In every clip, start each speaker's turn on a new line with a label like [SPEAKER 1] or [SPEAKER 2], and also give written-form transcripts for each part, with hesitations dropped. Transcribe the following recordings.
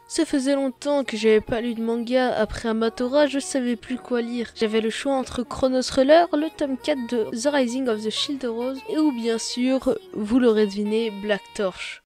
[SPEAKER 1] Ça faisait longtemps que j'avais pas lu de manga. Après Amatora, je savais plus quoi lire. J'avais le choix entre Chronos Runner, le tome 4 de The Rising of the Shield Rose, et ou bien sûr, vous l'aurez deviné, Black Torch.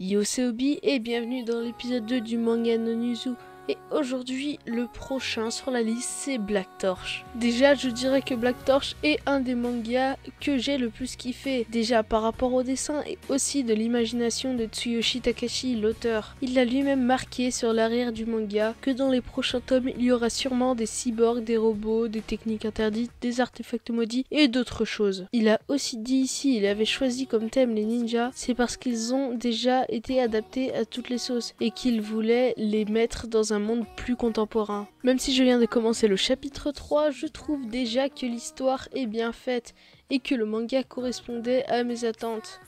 [SPEAKER 1] Yo, c'est Obi et bienvenue dans l'épisode 2 du manga no Yuzu. Et aujourd'hui, le prochain sur la liste, c'est Black Torch. Déjà, je dirais que Black Torch est un des mangas que j'ai le plus kiffé. Déjà par rapport au dessin et aussi de l'imagination de Tsuyoshi Takashi, l'auteur. Il a lui-même marqué sur l'arrière du manga que dans les prochains tomes, il y aura sûrement des cyborgs, des robots, des techniques interdites, des artefacts maudits et d'autres choses. Il a aussi dit ici, il avait choisi comme thème les ninjas, c'est parce qu'ils ont déjà été adaptés à toutes les sauces et qu'il voulait les mettre dans un monde plus contemporain. Même si je viens de commencer le chapitre 3, je trouve déjà que l'histoire est bien faite et que le manga correspondait à mes attentes.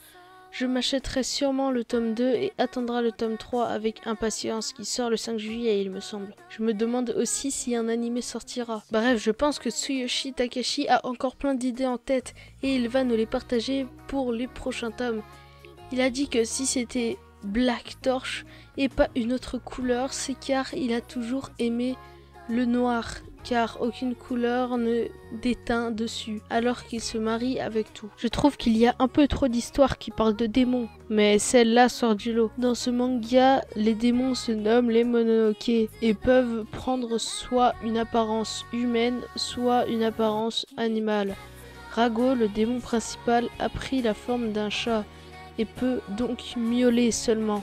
[SPEAKER 1] Je m'achèterai sûrement le tome 2 et attendra le tome 3 avec impatience qui sort le 5 juillet il me semble. Je me demande aussi si un animé sortira. Bref, je pense que Tsuyoshi Takashi a encore plein d'idées en tête et il va nous les partager pour les prochains tomes. Il a dit que si c'était Black Torch et pas une autre couleur, c'est car il a toujours aimé le noir, car aucune couleur ne déteint dessus, alors qu'il se marie avec tout. Je trouve qu'il y a un peu trop d'histoires qui parlent de démons, mais celle-là sort du lot. Dans ce manga, les démons se nomment les Mononoke et peuvent prendre soit une apparence humaine, soit une apparence animale. Rago, le démon principal, a pris la forme d'un chat et peut donc miauler seulement.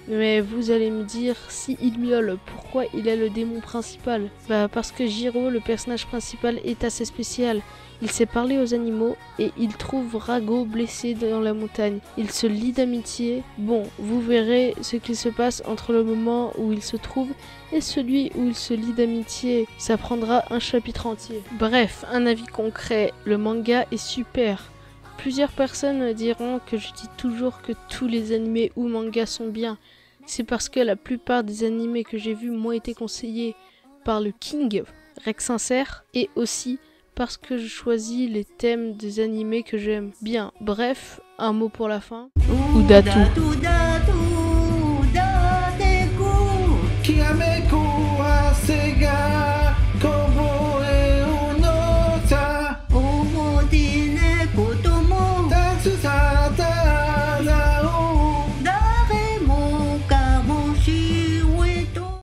[SPEAKER 1] Mais vous allez me dire, si il miaule, pourquoi il est le démon principal? Bah parce que Jiro, le personnage principal, est assez spécial. Il sait parler aux animaux et il trouve Rago blessé dans la montagne. Il se lie d'amitié. Bon, vous verrez ce qu'il se passe entre le moment où il se trouve et celui où il se lie d'amitié. Ça prendra un chapitre entier. Bref, un avis concret, le manga est super. Plusieurs personnes diront que je dis toujours que tous les animés ou mangas sont bien. C'est parce que la plupart des animés que j'ai vus m'ont été conseillés par le King, Rex Sincère, et aussi parce que je choisis les thèmes des animés que j'aime. Bien, bref, un mot pour la fin. Udatu.